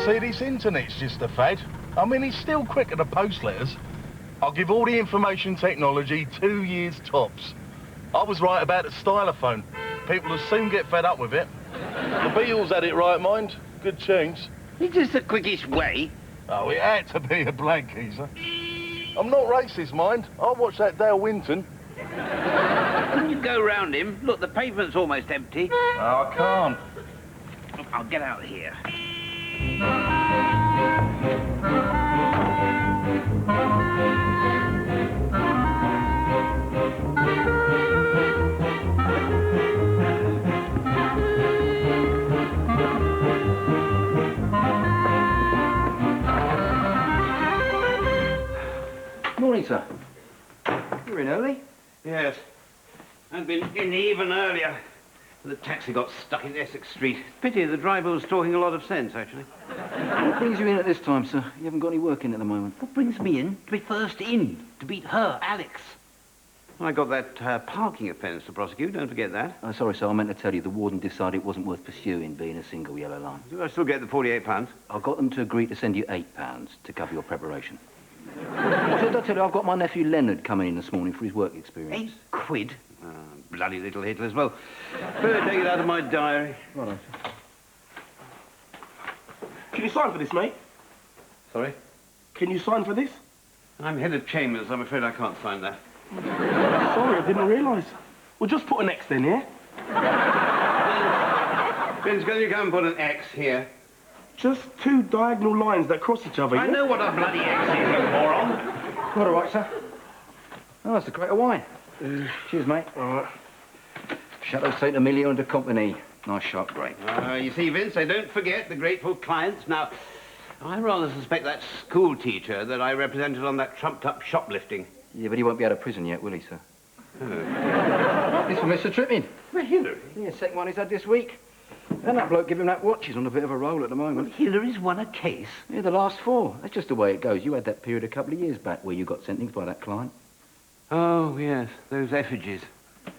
See, this internet's just a fad. I mean, it's still quicker to post letters. I'll give all the information technology 2 years tops. I was right about the stylophone. People will soon get fed up with it. The Beatles had it right, mind. Good tunes. Is this the quickest way? Oh, it had to be a blank, geezer. I'm not racist, mind. I watched that Dale Winton. Can you go round him? Look, the pavement's almost empty. No, I can't. I'll get out of here. Morning, sir. You're in early? Yes. I'd been in even earlier. The taxi got stuck in Essex Street. Pity, the driver was talking a lot of sense, actually. What brings you in at this time, sir? You haven't got any work in at the moment. What brings me in? To be first in. To beat her, Alex. I got that parking offence to prosecute, don't forget that. Oh, sorry, sir, I meant to tell you the warden decided it wasn't worth pursuing being a single yellow line. Do I still get the £48? I got them to agree to send you £8 to cover your preparation. What did I tell you? I've got my nephew Leonard coming in this morning for his work experience. £8? Bloody little Hitlers. Well, better take it out of my diary. Right. Can you sign for this, mate? Sorry? Can you sign for this? I'm head of chambers. I'm afraid I can't sign that. Sorry, I didn't realise. Well, just put an X then, yeah? Vince, can you come and put an X here? Just two diagonal lines that cross each other, I yeah? know what a bloody X is, you moron. Quite all right, sir. Oh, that's a crate of wine. Cheers, mate. All right. Chateau St. Emilio and de Compagnie. Nice sharp grape. You see, Vince, I don't forget the grateful clients. Now, I rather suspect that school teacher that I represented on that trumped-up shoplifting. Yeah, but he won't be out of prison yet, will he, sir? Oh. This from Mr. Trippin. Well, Hillary. Yeah, second one he's had this week. And that bloke give him that watch. He's on a bit of a roll at the moment. Well, Hillary's won a case. Yeah, the last 4. That's just the way it goes. You had that period a couple of years back where you got sentenced by that client. Oh, yes, those effigies.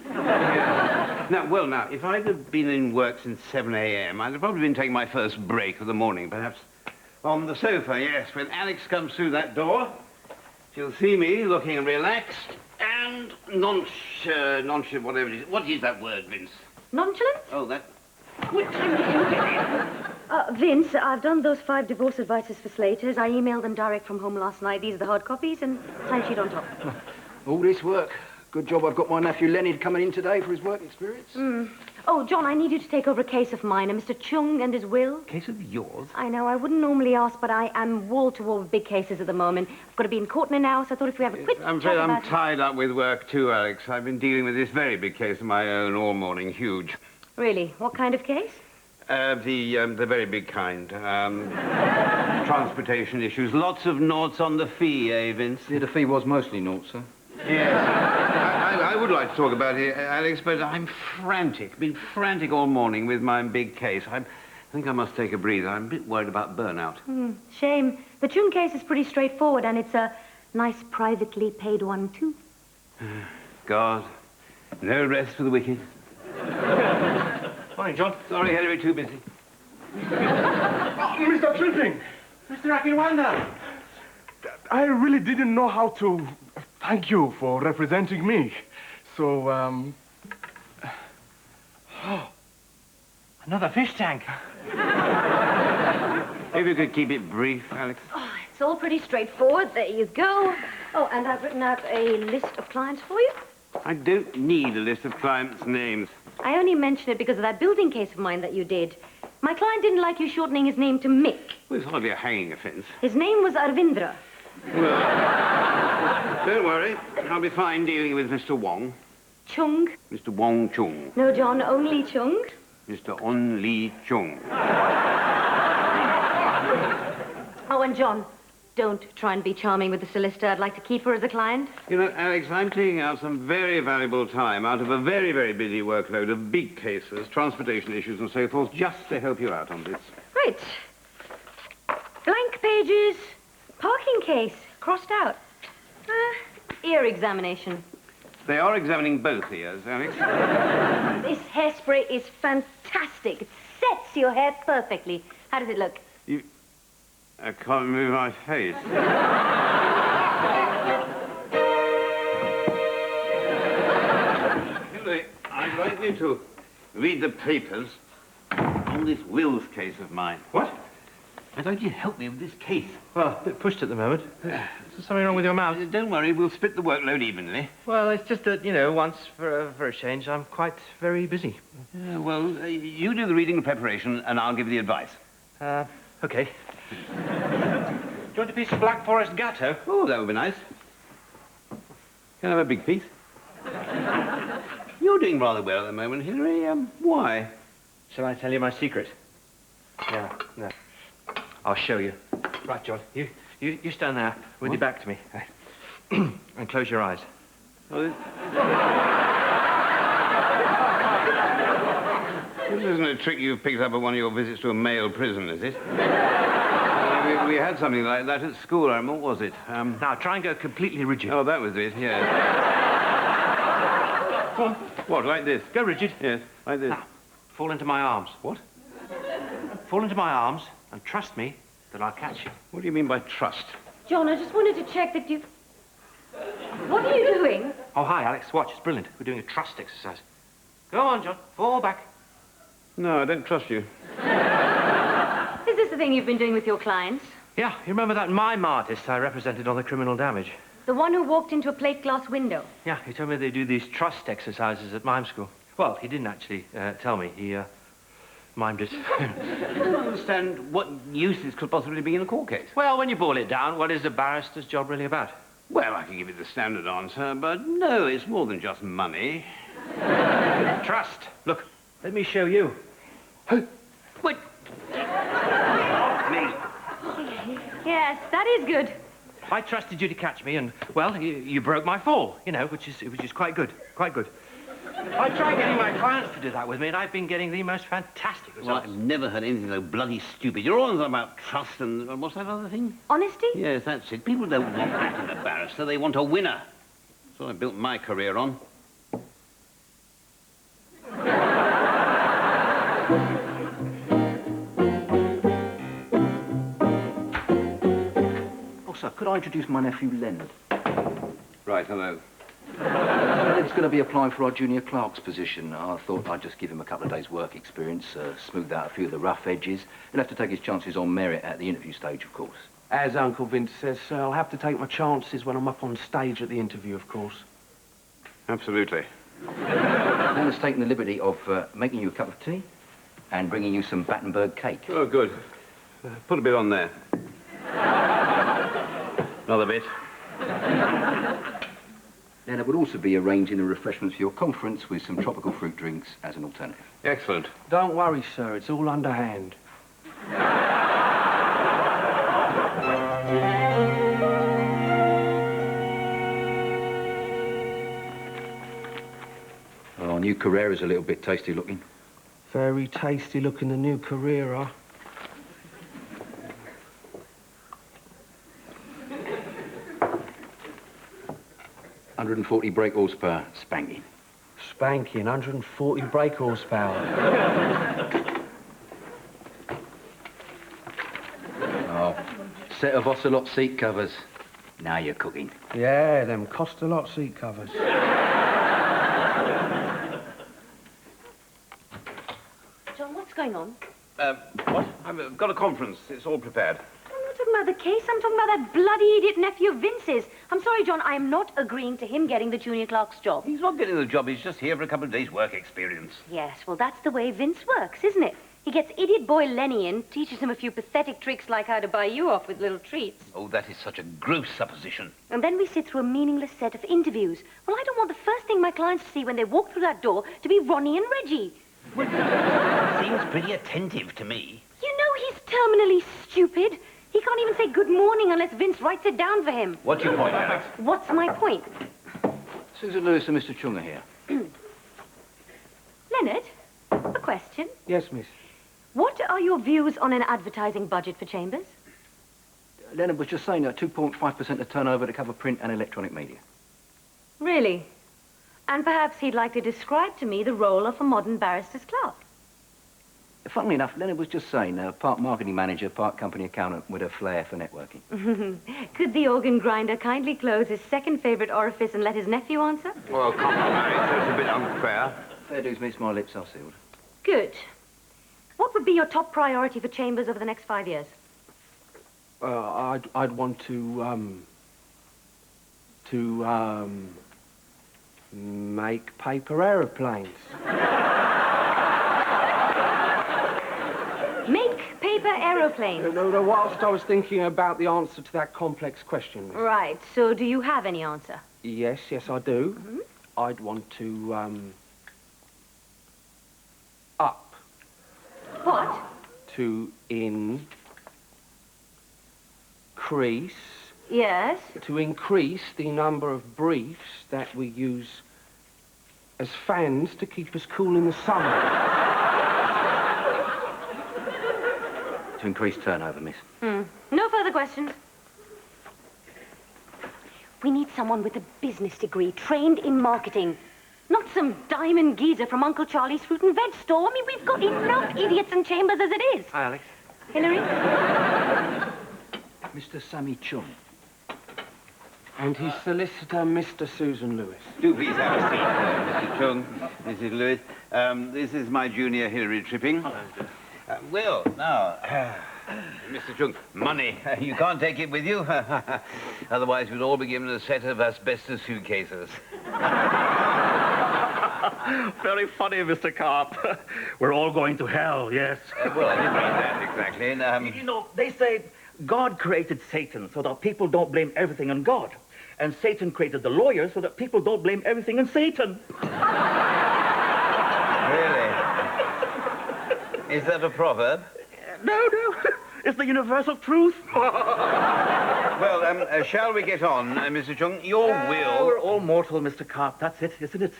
Yeah. Now, if I'd have been in work since 7 a.m., I'd have probably been taking my first break of the morning, perhaps on the sofa, yes. When Alex comes through that door, she'll see me looking relaxed and nonchalant, whatever it is. What is that word, Vince? Nonchalant? Oh, that... What time did you get in? Vince, I've done those 5 divorce advices for Slater's. I emailed them direct from home last night. These are the hard copies and timesheet on top. All this work. Good job I've got my nephew Leonard coming in today for his work experience. Oh, John, I need you to take over a case of mine, Mr. Chung and his will. Case of yours? I know, I wouldn't normally ask, but I am wall-to-wall with big cases at the moment. I've got to be in court in an hour, so I thought if we have a quick I'm afraid I'm tied up with work too, Alex. I've been dealing with this very big case of my own all morning. Huge. Really? What kind of case? The very big kind. Transportation issues. Lots of noughts on the fee, eh, Vince? Yeah, the fee was mostly naught, sir. Yes. I would like to talk about it, Alex, but I'm frantic. Been frantic all morning with my big case. I think I must take a breather. I'm a bit worried about burnout. Shame. The Chung case is pretty straightforward, and it's a nice privately paid one, too. God. No rest for the wicked. Morning, John. Sorry, Henry, too busy. Mr. Tripping! Mr. Akinwanda! I really didn't know how to thank you for representing me. So, Another fish tank. If you could keep it brief, Alex. Oh, it's all pretty straightforward. There you go. Oh, and I've written out a list of clients for you. I don't need a list of clients' names. I only mention it because of that building case of mine that you did. My client didn't like you shortening his name to Mick. Well, it's hardly a hanging offence. His name was Arvindra. Well, don't worry. I'll be fine dealing with Mr. Wong. Chung. Mr. Wong Chung. No, John, only Chung. Mr. On Lee Chung. Oh, and John, don't try and be charming with the solicitor. I'd like to keep her as a client. You know, Alex, I'm taking out some very valuable time out of a very, very busy workload of big cases, transportation issues and so forth, just to help you out on this. Right. Blank pages. Parking case. Crossed out. Ear examination. They are examining both ears, Alex. This hairspray is fantastic. It sets your hair perfectly. How does it look? I can't move my face. Hilary, I'd like you to read the papers on this Wills case of mine. What? I'd like you to help me with this case. Well, a bit pushed at the moment. Is there something wrong with your mouth? Don't worry, we'll split the workload evenly. Well, it's just that, you know, once for a change, I'm quite very busy. Yeah, well, you do the reading and preparation, and I'll give you the advice. Okay. Do you want a piece of Black Forest Gatto? Oh, that would be nice. Can I have a big piece? You're doing rather well at the moment, Hilary. Why? Shall I tell you my secret? Yeah, no. I'll show you. Right, John. You stand there with your back to me. And close your eyes. Oh, this isn't a trick you've picked up at one of your visits to a male prison, is it? We had something like that at school. What was it? Now, try and go completely rigid. Oh, that was it, yes. Go on. What, like this? Go rigid. Yes, like this. Now, fall into my arms. What? Fall into my arms and trust me that I'll catch you. What do you mean by trust? John, I just wanted to check that you... What are you doing? Oh, hi, Alex. Watch, it's brilliant. We're doing a trust exercise. Go on, John. Fall back. No, I don't trust you. Is this the thing you've been doing with your clients? Yeah, you remember that mime artist I represented on the criminal damage? The one who walked into a plate glass window? Yeah, he told me they do these trust exercises at mime school. Well, he didn't actually tell me. He mimed it. I don't understand what use this could possibly be in a court case. Well, when you boil it down, what is a barrister's job really about? Well, I can give you the standard answer, but no, it's more than just money. Trust. Look, let me show you. What? Me. Yes, that is good. I trusted you to catch me, and, well, you broke my fall, you know, which is quite good, quite good. I tried getting my clients to do that with me, and I've been getting the most fantastic Well, results. I've never heard anything so bloody stupid. You're all on about trust and what's that other thing? Honesty? Yes, that's it. People don't want that in a barrister. They want a winner. That's what I built my career on. Oh, sir, could I introduce my nephew, Leonard? Right, hello. He's going to be applying for our junior clerk's position. I thought I'd just give him a couple of days' work experience, smooth out a few of the rough edges. He'll have to take his chances on merit at the interview stage, of course. As Uncle Vince says, sir, I'll have to take my chances when I'm up on stage at the interview, of course. Absolutely. Leonard's taken the liberty of making you a cup of tea and bringing you some Battenberg cake. Oh, good. Put a bit on there. Another bit. Leonard would also be arranging the refreshments for your conference with some tropical fruit drinks as an alternative. Excellent. Don't worry, sir, it's all underhand. Our new Carrera's a little bit tasty looking. Very tasty looking, the new Carrera. £140 brake horsepower, spanking. Spanking, 140 brake horsepower. Oh, set of Ocelot seat covers. Now you're cooking. Yeah, them cost a lot, seat covers. John, what's going on? What? I've got a conference. It's all prepared. I'm not talking about the case. I'm talking about that bloody idiot nephew of Vince's. I'm sorry, John. I am not agreeing to him getting the junior clerk's job. He's not getting the job. He's just here for a couple of days' work experience. Yes, well, that's the way Vince works, isn't it? He gets idiot boy Lenny in, teaches him a few pathetic tricks like how to buy you off with little treats. Oh, that is such a gross supposition. And then we sit through a meaningless set of interviews. Well, I don't want the first thing my clients see when they walk through that door to be Ronnie and Reggie. Seems pretty attentive to me. You know he's terminally stupid. He can't even say good morning unless Vince writes it down for him. What's your point, Alex? What's my point? Susan Lewis and Mr. Chunga here. Leonard, a question. Yes, miss. What are your views on an advertising budget for Chambers? Leonard was just saying that 2.5% of turnover to cover print and electronic media. Really? And perhaps he'd like to describe to me the role of a modern barrister's clerk. Funnily enough, Leonard was just saying, part marketing manager, part company accountant with a flair for networking. Could the organ grinder kindly close his second favourite orifice and let his nephew answer? Well, come on, Alex. That's a bit unfair. Fair dues, miss, my lips are sealed. Good. What would be your top priority for Chambers over the next 5 years? I'd want to make paper aeroplanes. Make paper aeroplanes. No, whilst I was thinking about the answer to that complex question. Right, so do you have any answer? Yes, I do. I'd want to, up. What? To increase... Yes? To increase the number of briefs that we use as fans to keep us cool in the summer. To increase turnover, miss. No further questions. We need someone with a business degree, trained in marketing. Not some diamond geezer from Uncle Charlie's fruit and veg store. I mean, we've got enough idiots in Chambers as it is. Hi, Alex. Hillary? Mr. Sammy Chung. And his solicitor, Mr. Susan Lewis. Do please have a seat, Mr. Chung, Mrs. Lewis. This is my junior, Hilary Tripping. Well, now, Mr. Chung, money. You can't take it with you. Otherwise, we'd all be given a set of asbestos suitcases. Very funny, Mr. Carp. We're all going to hell, yes. Well, I didn't mean that exactly. You know, they say God created Satan so that people don't blame everything on God. And Satan created the lawyers so that people don't blame everything on Satan. Really? Is that a proverb? No. It's the universal truth. Well, shall we get on, Mr. Chung? Your will... We're all mortal, Mr. Carp. That's it, isn't it?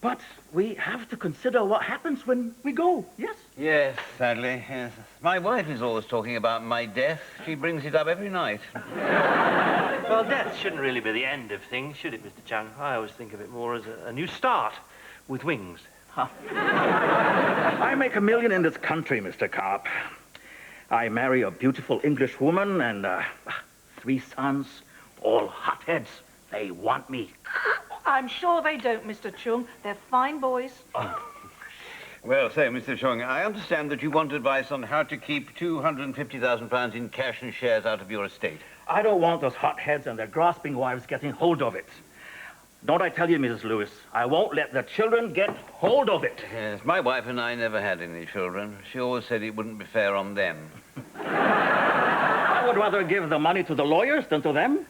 But we have to consider what happens when we go, yes? Yes, sadly, yes. My wife is always talking about my death. She brings it up every night. Well, death shouldn't really be the end of things, should it, Mr. Chung? I always think of it more as a new start with wings. I make $1 million in this country, Mr. Carp. I marry a beautiful English woman and 3 sons, all hotheads. They want me. I'm sure they don't, Mr. Chung. They're fine boys. Well, so, Mr. Chung, I understand that you want advice on how to keep £250,000 in cash and shares out of your estate. I don't want those hotheads and their grasping wives getting hold of it. Don't I tell you, Mrs. Lewis, I won't let the children get hold of it. Yes, my wife and I never had any children. She always said it wouldn't be fair on them. I would rather give the money to the lawyers than to them.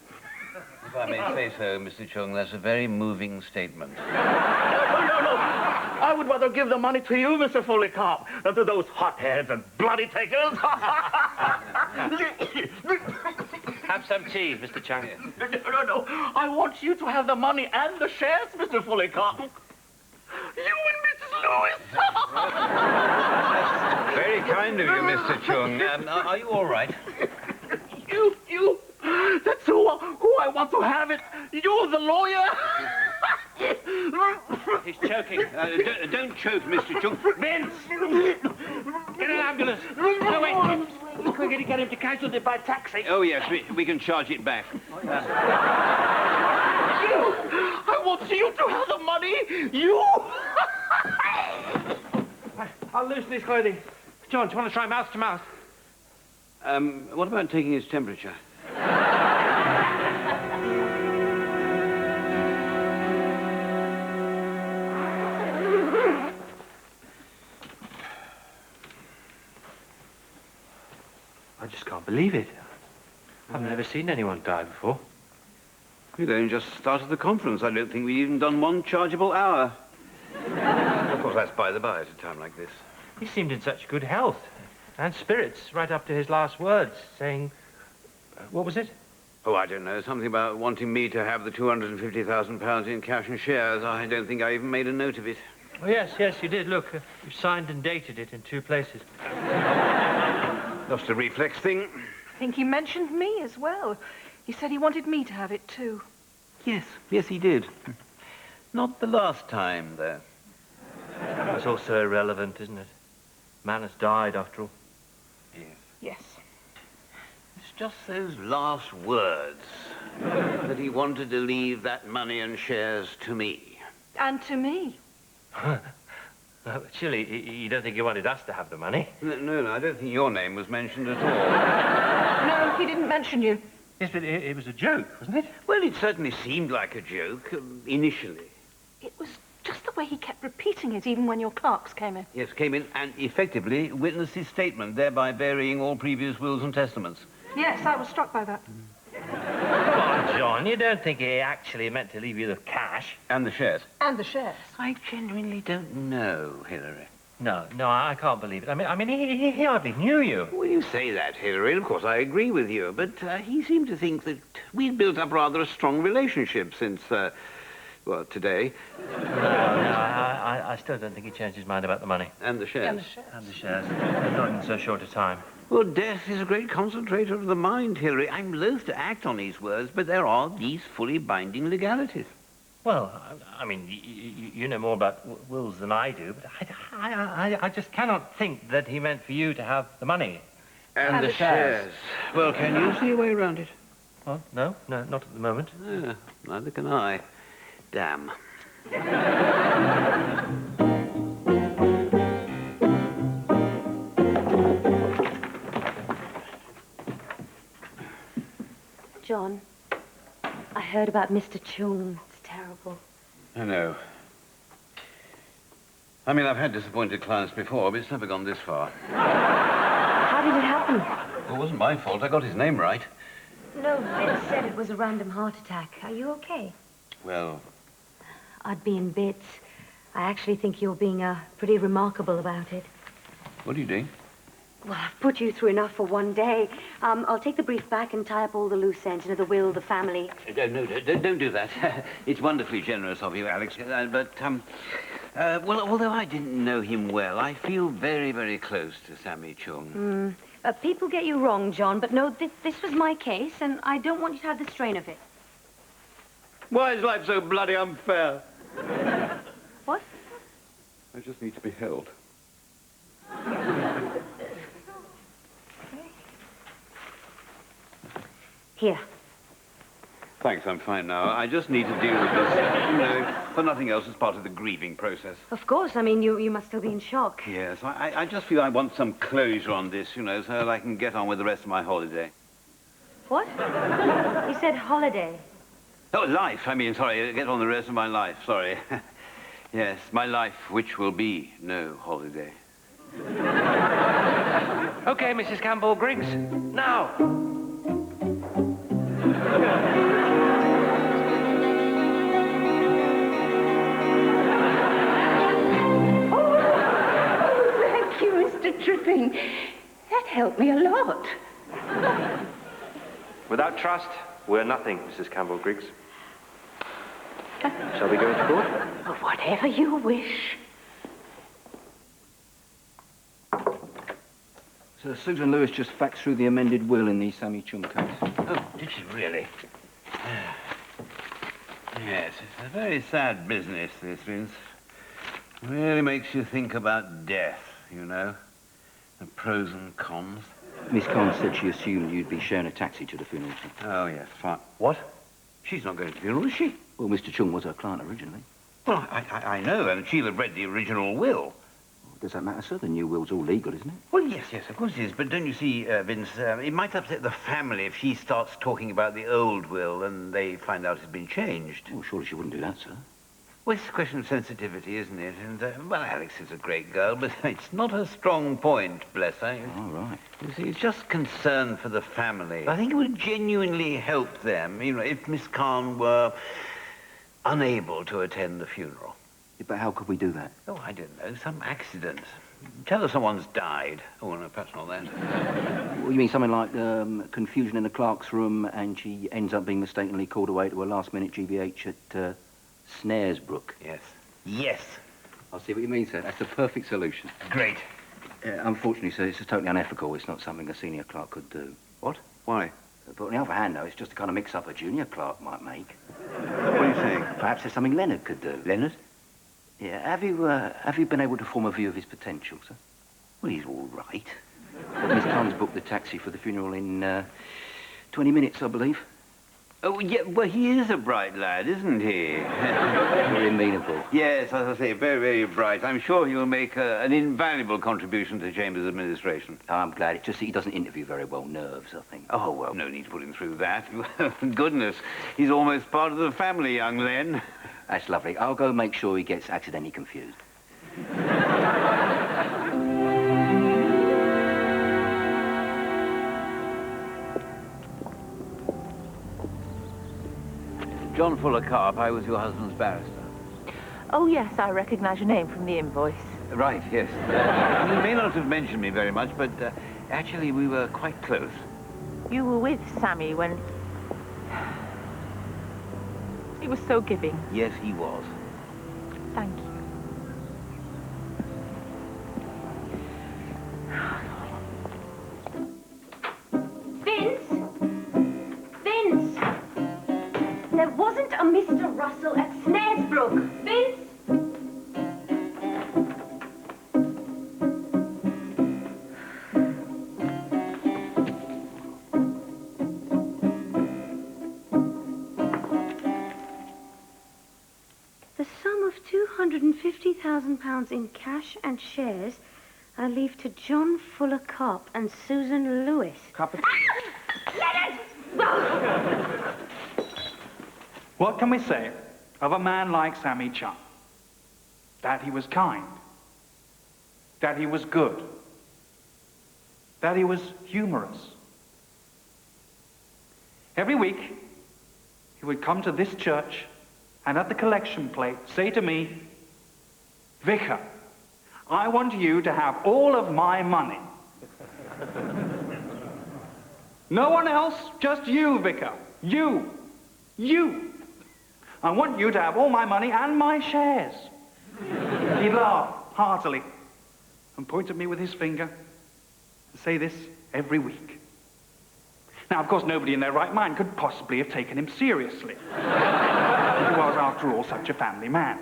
If I may say so, Mr. Chung, that's a very moving statement. No. I would rather give the money to you, Mr. Foley Carp, than to those hotheads and bloody takers. Have some tea, Mr. Chung. No. I want you to have the money and the shares, Mr. Foley Carp. You and Mrs. Lewis. Very kind of you, Mr. Chung. Are you all right? You. That's who I want to have it. You're the lawyer. He's choking. Don't choke, Mr. Chung. Vince! Get an ambulance. No, wait. We're going to get him to casualty by taxi. Oh, yes, we can charge it back. I want you to have the money. You. I'll loosen his clothing. John, do you want to try mouth to mouth? What about taking his temperature? I just can't believe it. I've never seen anyone die before. We've only just started the conference. I don't think we've even done one chargeable hour. Of course, that's by the by at a time like this. He seemed in such good health and spirits right up to his last words, saying... what was it? Oh, I don't know. Something about wanting me to have the £250,000 in cash and shares. I don't think I even made a note of it. Oh, yes, you did. Look, you signed and dated it in 2 places. Just a reflex thing. I think he mentioned me as well. He said he wanted me to have it too. Yes, he did. Not the last time, though. It's also irrelevant, isn't it? Man has died, after all. Yes. Yes. It's just those last words that he wanted to leave that money and shares to me. And to me. Surely, you don't think he wanted us to have the money? No, I don't think your name was mentioned at all. No, he didn't mention you. Yes, but it was a joke, wasn't it? Well, it certainly seemed like a joke, initially. It was just the way he kept repeating it, even when your clerks came in. Yes, came in and effectively witnessed his statement, thereby burying all previous wills and testaments. Yes, I was struck by that. Come on, John, you don't think he actually meant to leave you the cash? And the shares. And the shares. I genuinely don't know, Hilary. No, I can't believe it. I mean, he hardly knew you. Well, you say that, Hilary, and of course I agree with you, but he seemed to think that we'd built up rather a strong relationship since, well, today. No, I still don't think he changed his mind about the money. And the shares. And the shares. And the shares. Not in so short a time. Well, death is a great concentrator of the mind, Hilary. I'm loath to act on these words, but there are these fully binding legalities. Well, I mean, you know more about wills than I do, but I just cannot think that he meant for you to have the money. And the shares. Well, can you see a way around it? Well, no, not at the moment. Neither can I. Damn. John, I heard about Mr. Chung. It's terrible. I know. I mean, I've had disappointed clients before, but it's never gone this far. How did it happen? Well, it wasn't my fault. I got his name right. No, Vince said it was a random heart attack. Are you okay? Well, I'd be in bits. I actually think you're being pretty remarkable about it. what are you doing? Well, I've put you through enough for one day. I'll take the brief back and tie up all the loose ends, the will, the family. No, don't do that. It's wonderfully generous of you, Alex. Well, although I didn't know him well, I feel very, very close to Sammy Chung. People get you wrong, John, but no, this was my case, and I don't want you to have the strain of it. Why is life so bloody unfair? What? I just need to be held. Here. Thanks, I'm fine now. I just need to deal with this, for nothing else as part of the grieving process. Of course, I mean, you must still be in shock. Yes, I just feel I want some closure on this, so that I can get on with the rest of my holiday. What? You said holiday. Oh, life, sorry, get on the rest of my life, sorry. Yes, my life, which will be no holiday. Okay, Mrs. Campbell-Griggs, now. Thank you, Mr. Tripping. That helped me a lot. Without trust, we're nothing, Mrs. Campbell-Griggs. Shall we go into court? Oh, whatever you wish. So Susan Lewis just faxed through the amended will in the Sammy Chung case. Oh, did she really? Yes, it's a very sad business, this, Vince. Really makes you think about death, the pros and cons. Miss Collins said she assumed you'd be sharing a taxi to the funeral. Oh, yes, fine. What? She's not going to the funeral, is she? Well, Mr. Chung was her client originally. Well, I know, and she'll have read the original will. Does that matter, sir? The new will's all legal, isn't it? Well, yes, of course it is. But don't you see, Vince, it might upset the family if she starts talking about the old will and they find out it's been changed. Well, surely she wouldn't do that, sir. Well, it's a question of sensitivity, isn't it? And, well, Alex is a great girl, but it's not her strong point, bless her. All right. You see, it's just concern for the family. I think it would genuinely help them, if Miss Khan were unable to attend the funeral. Yeah, but how could we do that? Oh, I don't know, some accident. Tell her someone's died. Oh, no, perhaps not that. Well, you mean something like confusion in the clerk's room and she ends up being mistakenly called away to a last-minute GBH at Snaresbrook? Yes. Yes. I see what you mean, sir. That's a perfect solution. Great. Unfortunately, sir, it's totally unethical. It's not something a senior clerk could do. What? Why? But on the other hand, though, it's just the kind of mix-up a junior clerk might make. What are you saying? Perhaps there's something Leonard could do. Leonard? Yeah. Have you been able to form a view of his potential, sir? Well, he's all right. Miss Collins booked the taxi for the funeral in 20 minutes, I believe. Oh, yeah, well, he is a bright lad, isn't he? Very amenable. Yes, as I say, very, very bright. I'm sure he will make an invaluable contribution to Chambers' administration. I'm glad. It's just that he doesn't interview very well. Nerves, I think. Oh, well, no need to put him through that. Goodness, he's almost part of the family, young Len. That's lovely. I'll go make sure he gets accidentally confused. John Fuller Carp, I was your husband's barrister. Oh, yes, I recognise your name from the invoice. Right, yes. You may not have mentioned me very much, but actually we were quite close. You were with Sammy when... He was so giving. Yes, he was. Thank you. Vince! There wasn't a Mr. Russell at Snaresbrook. Vince! The sum of £250,000 in cash and shares I leave to John Fuller Carp and Susan Lewis. Leonard! What can we say of a man like Sammy Chung? That he was kind. That he was good. That he was humorous. Every week, he would come to this church and at the collection plate say to me, "Vicar, I want you to have all of my money." No one else, just you, Vicar. You. You. I want you to have all my money and my shares. He'd laugh heartily and point at me with his finger and say this every week. Now, of course, nobody in their right mind could possibly have taken him seriously. He was, after all, such a family man.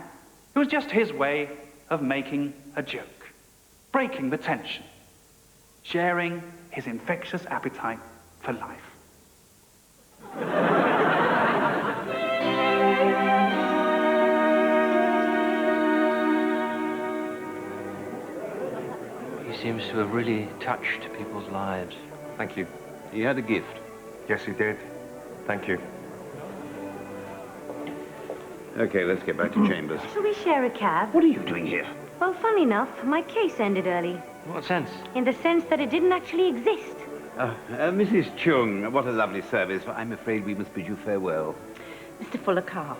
It was just his way of making a joke, breaking the tension, sharing his infectious appetite for life. He seems to have really touched people's lives. Thank you. He had a gift. Yes, he did. Thank you. Okay, let's get back to Chambers. Shall we share a cab? What are you doing here? Well, funny enough, my case ended early. What sense? In the sense that it didn't actually exist. Mrs. Chung, what a lovely service. I'm afraid we must bid you farewell. Mr. Fuller Carp,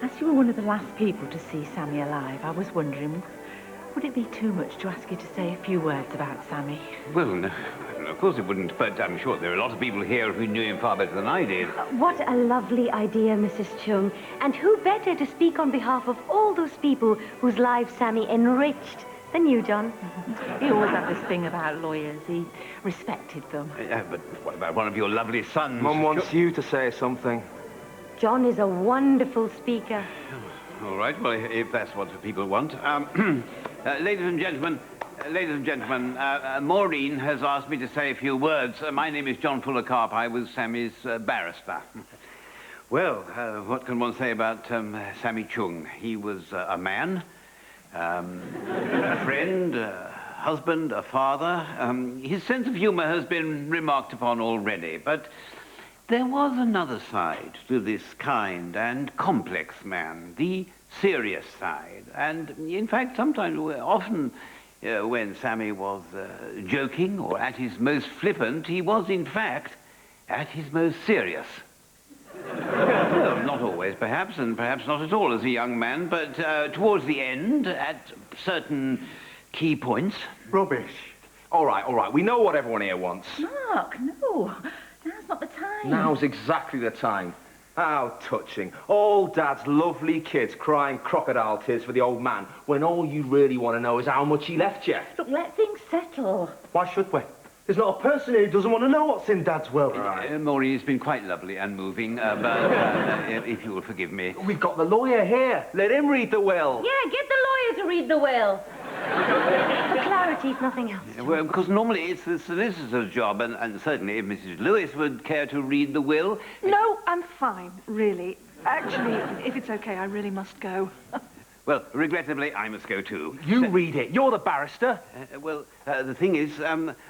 as you were one of the last people to see Sammy alive, I was wondering, would it be too much to ask you to say a few words about Sammy? Well, no, of course it wouldn't, but I'm sure there are a lot of people here who knew him far better than I did. What a lovely idea, Mrs. Chung. And who better to speak on behalf of all those people whose lives Sammy enriched than you, John? He always had this thing about lawyers. He respected them. But what about one of your lovely sons? Mum wants you to say something. John is a wonderful speaker. All right, well, if that's what the people want. Ladies and gentlemen, Maureen has asked me to say a few words. My name is John Fuller Carp. I was Sammy's barrister. Well, what can one say about Sammy Chung? He was a man, a friend, a husband, a father. His sense of humor has been remarked upon already, but there was another side to this kind and complex man, the serious side. And in fact, sometimes, often, when Sammy was joking or at his most flippant, he was, in fact, at his most serious. Well, not always, perhaps, and perhaps not at all as a young man, but towards the end, at certain key points. Rubbish. All right. We know what everyone here wants. Mark, no. Now's not the time. Now's exactly the time. How touching. All Dad's lovely kids crying crocodile tears for the old man, when all you really want to know is how much he left you. Look, let things settle. Why should we? There's not a person here who doesn't want to know what's in Dad's will. Maureen, it's been quite lovely and moving, but if you will forgive me. We've got the lawyer here. Let him read the will. Yeah, get the lawyer to read the will. For clarity, formality, if nothing else. Well, because normally it's the solicitor's job, and certainly if Mrs. Lewis would care to read the will... No, I'm fine, really. Actually, if it's okay, I really must go. Well, regrettably, I must go too. You read it. You're the barrister. The thing is,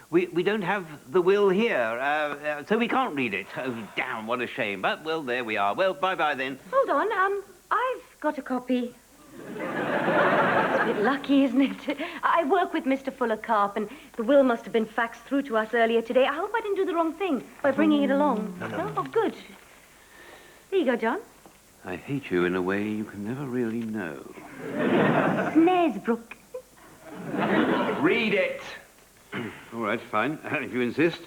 we don't have the will here, so we can't read it. Oh, damn, what a shame. But, well, there we are. Well, bye-bye then. Hold on, I've got a copy. It's a bit lucky, isn't it? I work with Mr. Fuller Carp, and the will must have been faxed through to us earlier today. I hope I didn't do the wrong thing by bringing it along. No. Oh, good. There you go, John. I hate you in a way you can never really know. Snaresbrook. Read it. All right, fine, if you insist.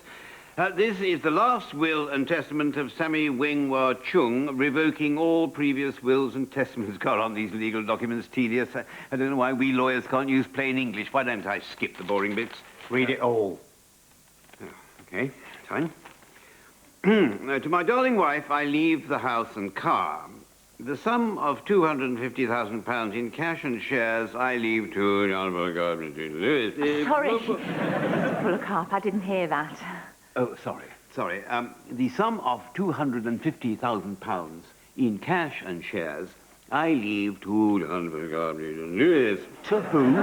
This is the last will and testament of Sammy Wing Wah Chung, revoking all previous wills and testaments. God, aren't these legal documents tedious? I don't know why we lawyers can't use plain English. Why don't I skip the boring bits? Read it all. Okay, fine. To my darling wife, I leave the house and car. The sum of £250,000 in cash and shares I leave to... Sorry, Mr. Fuller Carp, I didn't hear that. Oh, sorry. Sorry. The sum of £250,000 in cash and shares I leave to... Lewis. To who?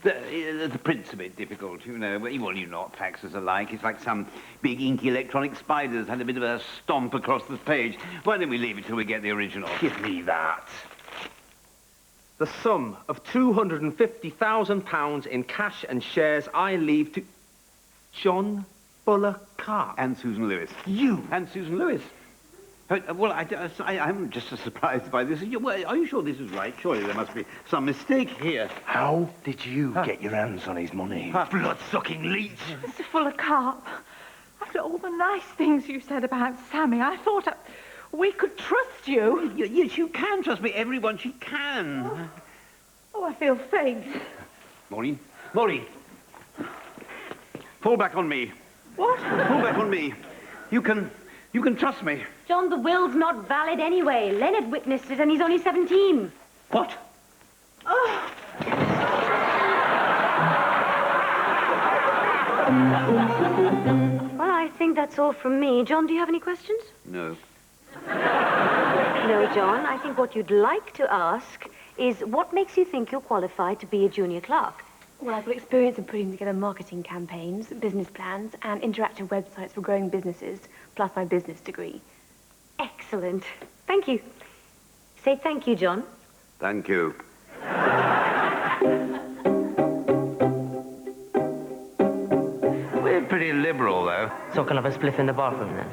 The print's a bit difficult, you know. Well, you know what faxes are like. It's like some big inky electronic spiders had a bit of a stomp across the page. Why don't we leave it till we get the original? Give me that. The sum of £250,000 in cash and shares I leave to John Fuller Carp. And Susan Lewis. You? And Susan Lewis. Well, I'm just as surprised by this. Are you sure this is right? Surely there must be some mistake here. How did you get your hands on his money? Blood-sucking leech. Mr. Fuller Carp, after all the nice things you said about Sammy, I thought we could trust you. Yes, you can trust me. Everyone, she can. Oh, I feel faint. Maureen. Maureen. Fall back on me. What? Fall back on me. You can trust me. John, the will's not valid anyway. Leonard witnessed it, and he's only 17. What? Oh. Well, I think that's all from me. John, do you have any questions? No. No, John. I think what you'd like to ask is what makes you think you're qualified to be a junior clerk? Well, I've got experience in putting together marketing campaigns, business plans, and interactive websites for growing businesses, plus my business degree. Excellent. Thank you. Say thank you, John. Thank you. We're pretty liberal, though. So can I have a spliff in the bathroom, then?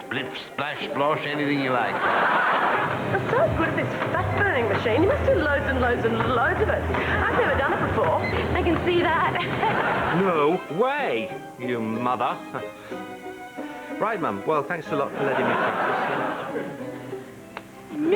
Spliff, splash, splosh, anything you like. You're so good at this fat-burning machine. You must do loads and loads and loads of it. I've never done it before. I can see that. No way, you mother. Right, Mum. Well, thanks a lot for letting me practice. No.